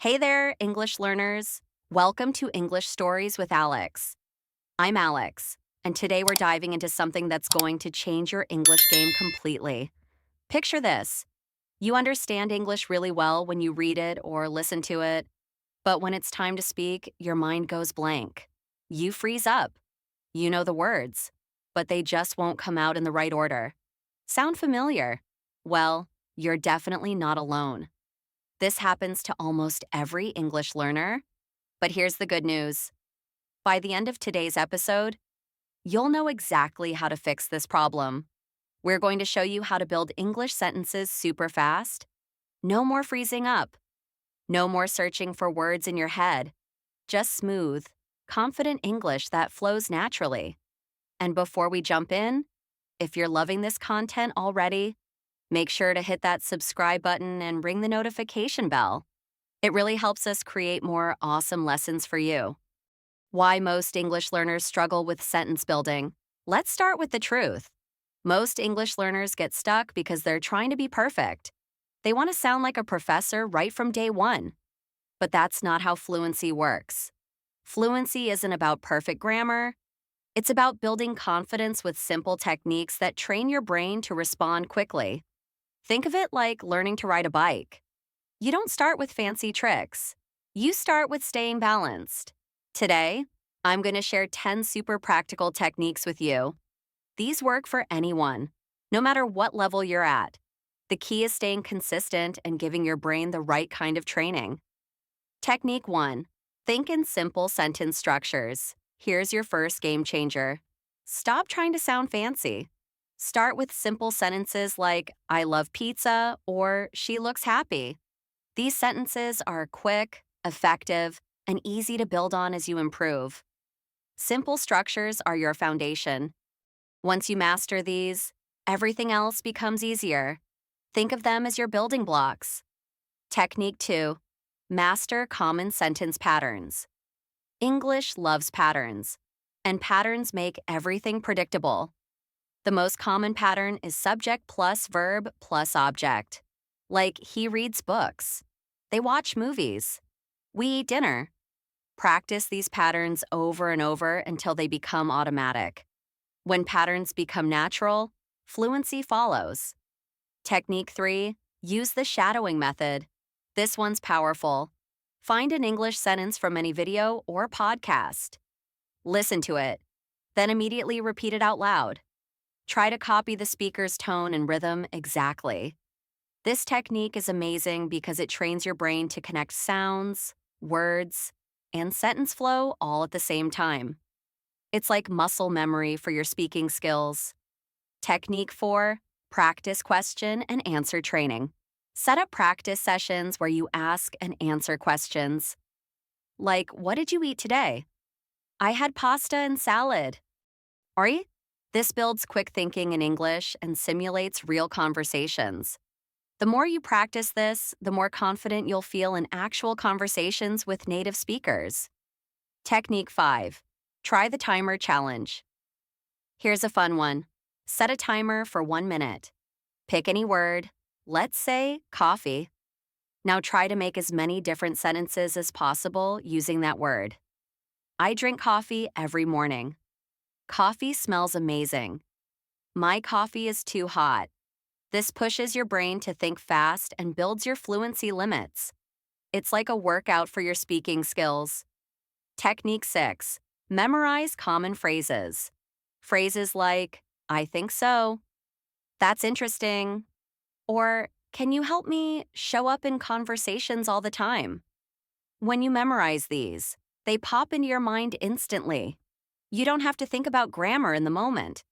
Hey there, English learners. Welcome to English Stories with Alex. I'm Alex, and today we're diving into something that's going to change your English game completely. Picture this. You understand English really well when you read it or listen to it, but when it's time to speak, your mind goes blank. You freeze up. You know the words, but they just won't come out in the right order. Sound familiar? Well, you're definitely not alone. This happens to almost every English learner. But here's the good news. By the end of today's episode, you'll know exactly how to fix this problem. We're going to show you how to build English sentences super fast. No more freezing up. No more searching for words in your head. Just smooth, confident English that flows naturally. And before we jump in, if you're loving this content already, make sure to hit that subscribe button and ring the notification bell. It really helps us create more awesome lessons for you. Why most English learners struggle with sentence building. Let's start with the truth. Most English learners get stuck because they're trying to be perfect. They want to sound like a professor right from day one. But that's not how fluency works. Fluency isn't about perfect grammar. It's about building confidence with simple techniques that train your brain to respond quickly. Think of it like learning to ride a bike. You don't start with fancy tricks. You start with staying balanced. Today, I'm going to share 10 super practical techniques with you. These work for anyone, no matter what level you're at. The key is staying consistent and giving your brain the right kind of training. Technique 1. Think in simple sentence structures. Here's your first game changer. Stop trying to sound fancy. Start with simple sentences like, I love pizza or she looks happy. These sentences are quick, effective, and easy to build on as you improve. Simple structures are your foundation. Once you master these, everything else becomes easier. Think of them as your building blocks. Technique 2. Master common sentence patterns. English loves patterns, and patterns make everything predictable. The most common pattern is subject plus verb plus object. Like, he reads books. They watch movies. We eat dinner. Practice these patterns over and over until they become automatic. When patterns become natural, fluency follows. Technique 3. Use the shadowing method. This one's powerful. Find an English sentence from any video or podcast. Listen to it, then immediately repeat it out loud. Try to copy the speaker's tone and rhythm exactly. This technique is amazing because it trains your brain to connect sounds, words, and sentence flow all at the same time. It's like muscle memory for your speaking skills. Technique 4. Practice question and answer training. Set up practice sessions where you ask and answer questions. Like, what did you eat today? I had pasta and salad. Ori? This builds quick thinking in English and simulates real conversations. The more you practice this, the more confident you'll feel in actual conversations with native speakers. Technique 5. Try the timer challenge. Here's a fun one. Set a timer for 1 minute. Pick any word. Let's say coffee. Now try to make as many different sentences as possible using that word. I drink coffee every morning. Coffee smells amazing. My coffee is too hot. This pushes your brain to think fast and builds your fluency limits. It's like a workout for your speaking skills. Technique 6. Memorize common phrases. Phrases like, I think so. That's interesting. Or, can you help me show up in conversations all the time? When you memorize these, they pop into your mind instantly. You don't have to think about grammar in the moment.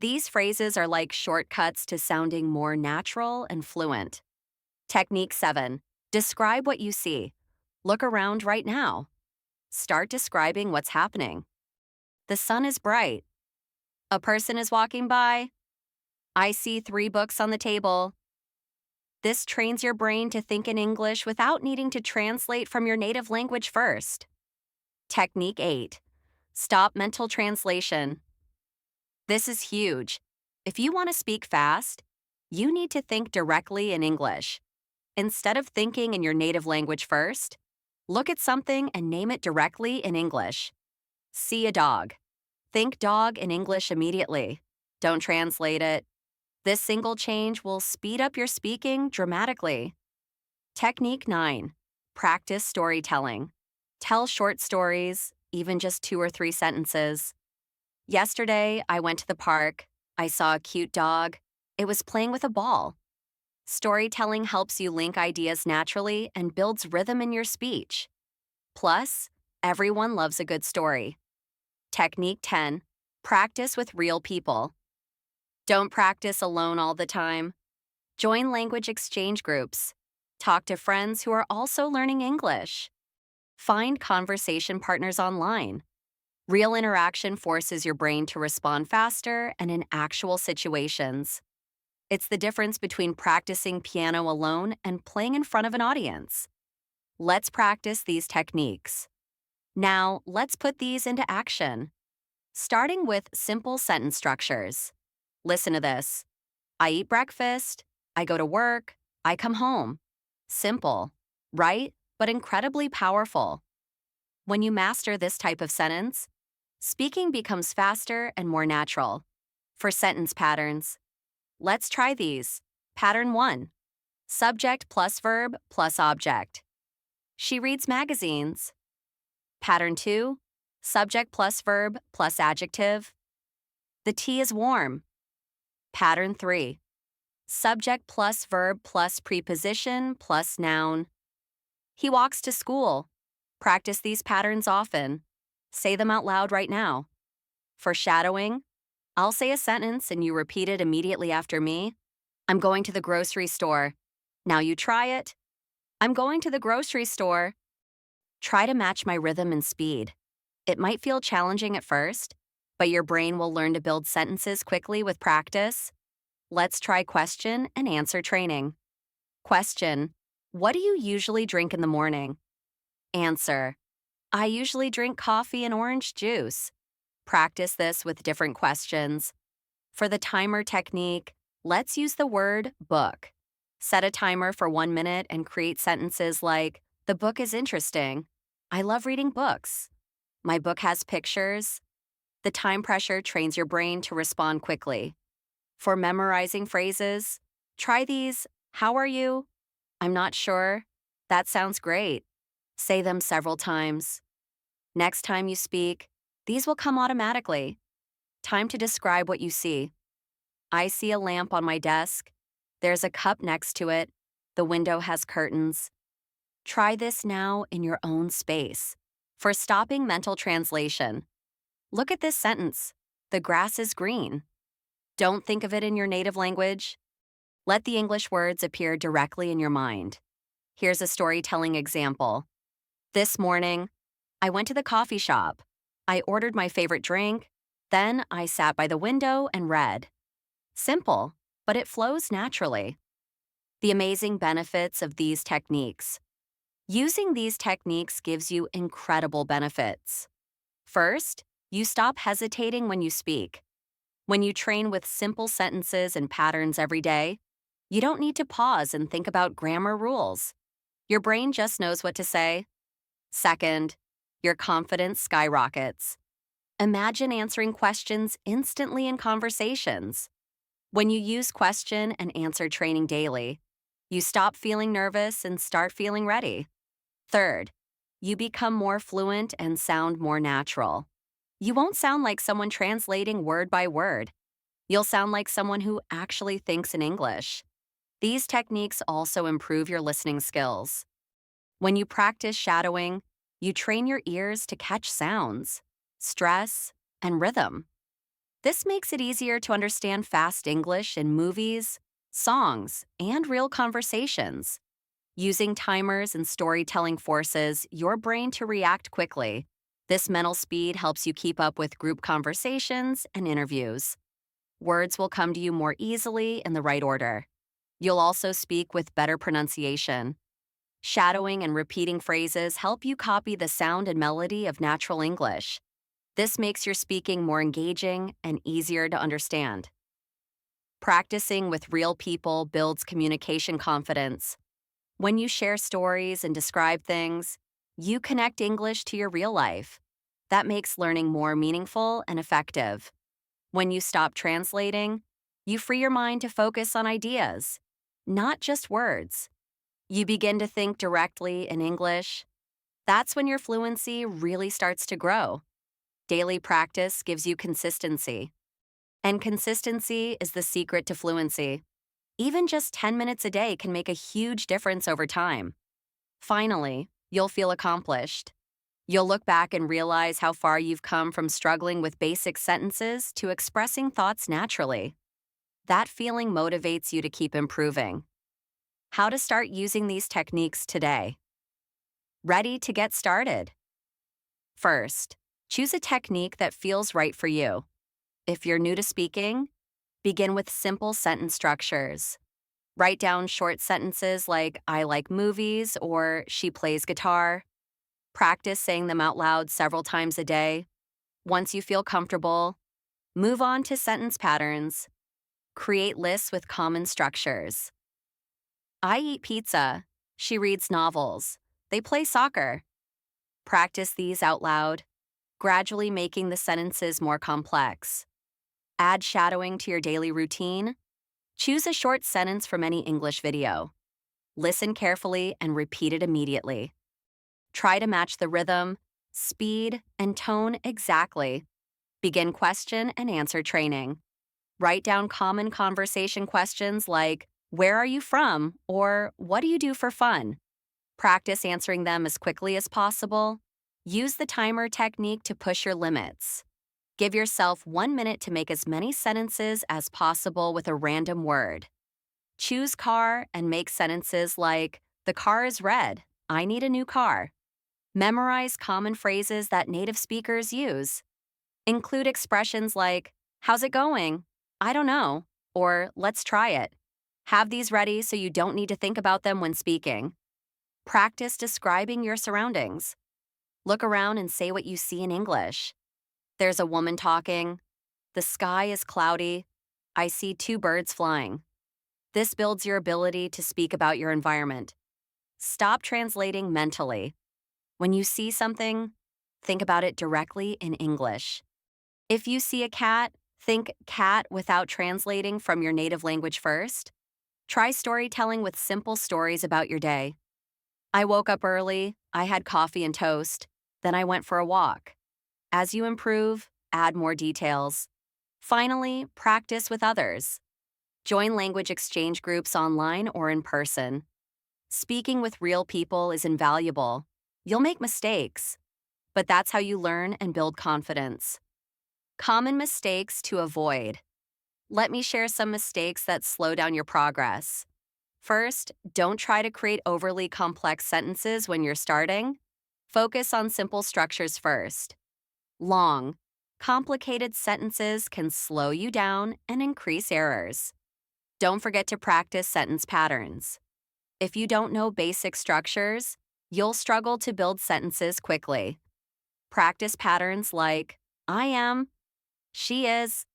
These phrases are like shortcuts to sounding more natural and fluent. Technique 7. Describe what you see. Look around right now. Start describing what's happening. The sun is bright. A person is walking by. I see 3 books on the table. This trains your brain to think in English without needing to translate from your native language first. Technique 8. Stop mental translation. This is huge. If you want to speak fast, you need to think directly in English. Instead of thinking in your native language first, look at something and name it directly in English. See a dog. Think dog in English immediately. Don't translate it. This single change will speed up your speaking dramatically. Technique 9. Practice storytelling. Tell short stories, even just 2 or 3 sentences. Yesterday, I went to the park. I saw a cute dog. It was playing with a ball. Storytelling helps you link ideas naturally and builds rhythm in your speech. Plus, everyone loves a good story. Technique 10. Practice with real people. Don't practice alone all the time. Join language exchange groups. Talk to friends who are also learning English. Find conversation partners online. Real interaction forces your brain to respond faster and in actual situations. It's the difference between practicing piano alone and playing in front of an audience. Let's practice these techniques. Now, let's put these into action. Starting with simple sentence structures. Listen to this. I eat breakfast. I go to work. I come home. Simple, right? But incredibly powerful. When you master this type of sentence, speaking becomes faster and more natural. For sentence patterns, let's try these. Pattern 1. Subject plus verb plus object. She reads magazines. Pattern 2. Subject plus verb plus adjective. The tea is warm. Pattern 3. Subject plus verb plus preposition plus noun. He walks to school. Practice these patterns often. Say them out loud right now. For shadowing, I'll say a sentence and you repeat it immediately after me. I'm going to the grocery store. Now you try it. I'm going to the grocery store. Try to match my rhythm and speed. It might feel challenging at first, but your brain will learn to build sentences quickly with practice. Let's try question and answer training. Question: what do you usually drink in the morning? Answer: I usually drink coffee and orange juice. Practice this with different questions. For the timer technique, let's use the word book. Set a timer for 1 minute and create sentences like, the book is interesting. I love reading books. My book has pictures. The time pressure trains your brain to respond quickly. For memorizing phrases, try these. How are you? I'm not sure. That sounds great. Say them several times. Next time you speak, these will come automatically. Time to describe what you see. I see a lamp on my desk. There's a cup next to it. The window has curtains. Try this now in your own space. For stopping mental translation, look at this sentence. The grass is green. Don't think of it in your native language. Let the English words appear directly in your mind. Here's a storytelling example. This morning, I went to the coffee shop. I ordered my favorite drink. Then I sat by the window and read. Simple, but it flows naturally. The amazing benefits of these techniques. Using these techniques gives you incredible benefits. First, you stop hesitating when you speak. When you train with simple sentences and patterns every day, you don't need to pause and think about grammar rules. Your brain just knows what to say. Second, your confidence skyrockets. Imagine answering questions instantly in conversations. When you use question and answer training daily, you stop feeling nervous and start feeling ready. Third, you become more fluent and sound more natural. You won't sound like someone translating word by word. You'll sound like someone who actually thinks in English. These techniques also improve your listening skills. When you practice shadowing, you train your ears to catch sounds, stress, and rhythm. This makes it easier to understand fast English in movies, songs, and real conversations. Using timers and storytelling forces your brain to react quickly. This mental speed helps you keep up with group conversations and interviews. Words will come to you more easily in the right order. You'll also speak with better pronunciation. Shadowing and repeating phrases help you copy the sound and melody of natural English. This makes your speaking more engaging and easier to understand. Practicing with real people builds communication confidence. When you share stories and describe things, you connect English to your real life. That makes learning more meaningful and effective. When you stop translating, you free your mind to focus on ideas, not just words. You begin to think directly in English. That's when your fluency really starts to grow. Daily practice gives you consistency. And consistency is the secret to fluency. Even just 10 minutes a day can make a huge difference over time. Finally, you'll feel accomplished. You'll look back and realize how far you've come from struggling with basic sentences to expressing thoughts naturally. That feeling motivates you to keep improving. How to start using these techniques today. Ready to get started? First, choose a technique that feels right for you. If you're new to speaking, begin with simple sentence structures. Write down short sentences like, I like movies or she plays guitar. Practice saying them out loud several times a day. Once you feel comfortable, move on to sentence patterns. Create lists with common structures. I eat pizza. She reads novels. They play soccer. Practice these out loud, gradually making the sentences more complex. Add shadowing to your daily routine. Choose a short sentence from any English video. Listen carefully and repeat it immediately. Try to match the rhythm, speed, and tone exactly. Begin question and answer training. Write down common conversation questions like, where are you from? Or what do you do for fun? Practice answering them as quickly as possible. Use the timer technique to push your limits. Give yourself 1 minute to make as many sentences as possible with a random word. Choose car and make sentences like, the car is red. I need a new car. Memorize common phrases that native speakers use. Include expressions like, how's it going? I don't know. Or let's try it. Have these ready so you don't need to think about them when speaking. Practice describing your surroundings. Look around and say what you see in English. There's a woman talking. The sky is cloudy. I see 2 birds flying. This builds your ability to speak about your environment. Stop translating mentally. When you see something, think about it directly in English. If you see a cat, think cat without translating from your native language first. Try storytelling with simple stories about your day. I woke up early, I had coffee and toast, then I went for a walk. As you improve, add more details. Finally, practice with others. Join language exchange groups online or in person. Speaking with real people is invaluable. You'll make mistakes, but that's how you learn and build confidence. Common mistakes to avoid. Let me share some mistakes that slow down your progress. First, don't try to create overly complex sentences when you're starting. Focus on simple structures first. Long, complicated sentences can slow you down and increase errors. Don't forget to practice sentence patterns. If you don't know basic structures, you'll struggle to build sentences quickly. Practice patterns like, I am, she is,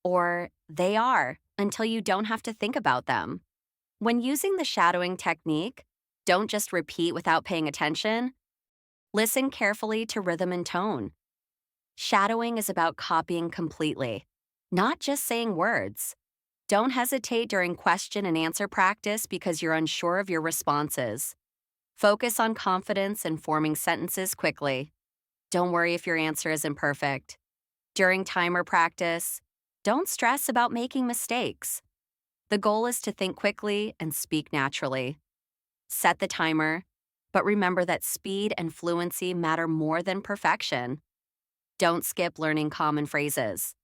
or they are until you don't have to think about them. When using the shadowing technique, don't just repeat without paying attention. Listen carefully to rhythm and tone. Shadowing is about copying completely, not just saying words. Don't hesitate during question and answer practice because you're unsure of your responses. Focus on confidence and forming sentences quickly. Don't worry if your answer isn't perfect. During timer practice, don't stress about making mistakes. The goal is to think quickly and speak naturally. Set the timer, but remember that speed and fluency matter more than perfection. Don't skip learning common phrases.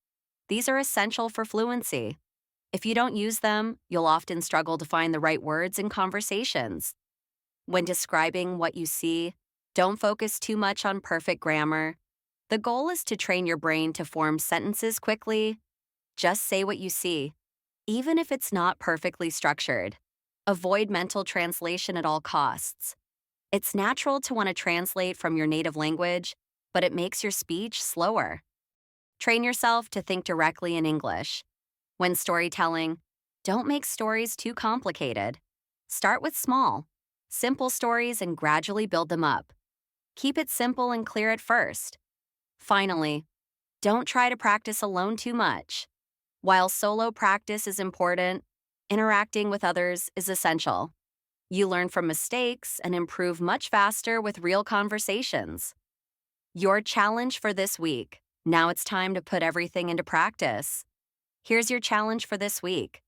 These are essential for fluency. If you don't use them, you'll often struggle to find the right words in conversations. When describing what you see, don't focus too much on perfect grammar. The goal is to train your brain to form sentences quickly. Just say what you see, even if it's not perfectly structured. Avoid mental translation at all costs. It's natural to want to translate from your native language, but it makes your speech slower. Train yourself to think directly in English. When storytelling, don't make stories too complicated. Start with small, simple stories and gradually build them up. Keep it simple and clear at first. Finally, don't try to practice alone too much. While solo practice is important, interacting with others is essential. You learn from mistakes and improve much faster with real conversations. Your challenge for this week. Now it's time to put everything into practice. Here's your challenge for this week.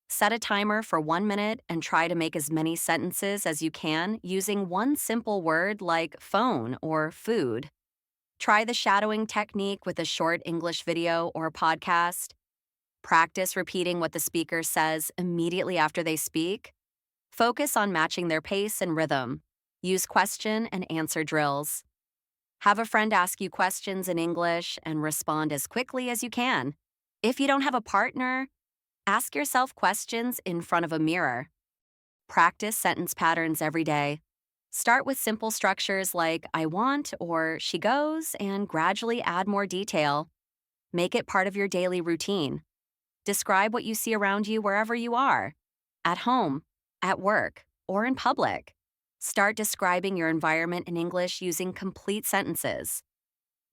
Set a timer for 1 minute and try to make as many sentences as you can using one simple word like phone or food. Try the shadowing technique with a short English video or podcast. Practice repeating what the speaker says immediately after they speak. Focus on matching their pace and rhythm. Use question and answer drills. Have a friend ask you questions in English and respond as quickly as you can. If you don't have a partner, ask yourself questions in front of a mirror. Practice sentence patterns every day. Start with simple structures like I want or she goes and gradually add more detail. Make it part of your daily routine. Describe what you see around you wherever you are, at home, at work, or in public. Start describing your environment in English using complete sentences.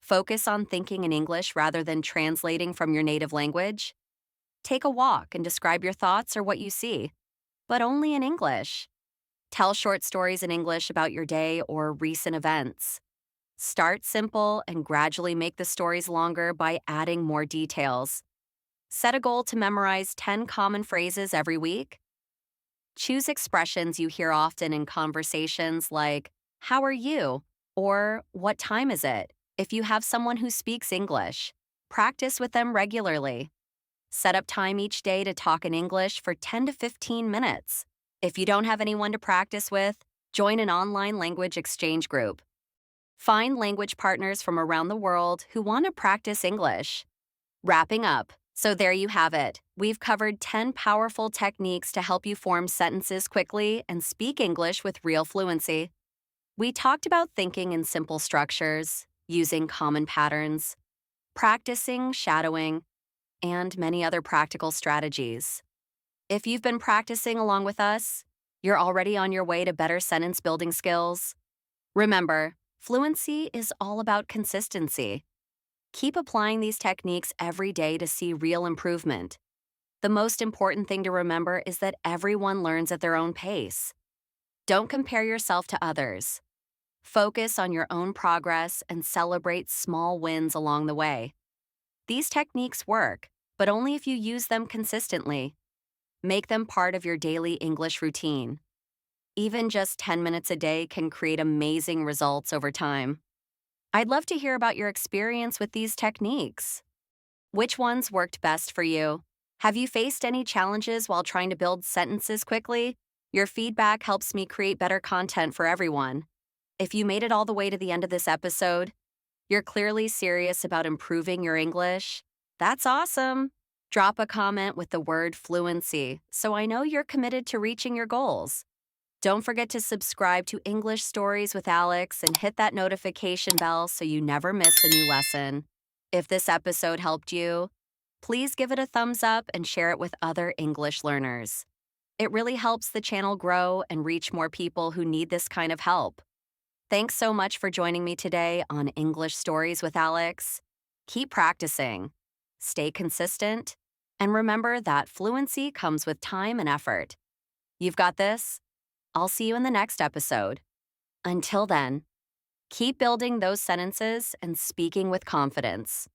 Focus on thinking in English rather than translating from your native language. Take a walk and describe your thoughts or what you see, but only in English. Tell short stories in English about your day or recent events. Start simple and gradually make the stories longer by adding more details. Set a goal to memorize 10 common phrases every week. Choose expressions you hear often in conversations like, how are you? Or what time is it? If you have someone who speaks English, practice with them regularly. Set up time each day to talk in English for 10 to 15 minutes. If you don't have anyone to practice with, join an online language exchange group. Find language partners from around the world who want to practice English. Wrapping up. So there you have it. We've covered 10 powerful techniques to help you form sentences quickly and speak English with real fluency. We talked about thinking in simple structures, using common patterns, practicing, shadowing, and many other practical strategies. If you've been practicing along with us, you're already on your way to better sentence building skills. Remember, fluency is all about consistency. Keep applying these techniques every day to see real improvement. The most important thing to remember is that everyone learns at their own pace. Don't compare yourself to others. Focus on your own progress and celebrate small wins along the way. These techniques work, but only if you use them consistently. Make them part of your daily English routine. Even just 10 minutes a day can create amazing results over time. I'd love to hear about your experience with these techniques. Which ones worked best for you? Have you faced any challenges while trying to build sentences quickly? Your feedback helps me create better content for everyone. If you made it all the way to the end of this episode, you're clearly serious about improving your English. That's awesome. Drop a comment with the word fluency so I know you're committed to reaching your goals. Don't forget to subscribe to English Stories with Alex and hit that notification bell so you never miss a new lesson. If this episode helped you, please give it a thumbs up and share it with other English learners. It really helps the channel grow and reach more people who need this kind of help. Thanks so much for joining me today on English Stories with Alex. Keep practicing, stay consistent, and remember that fluency comes with time and effort. You've got this. I'll see you in the next episode. Until then, keep building those sentences and speaking with confidence.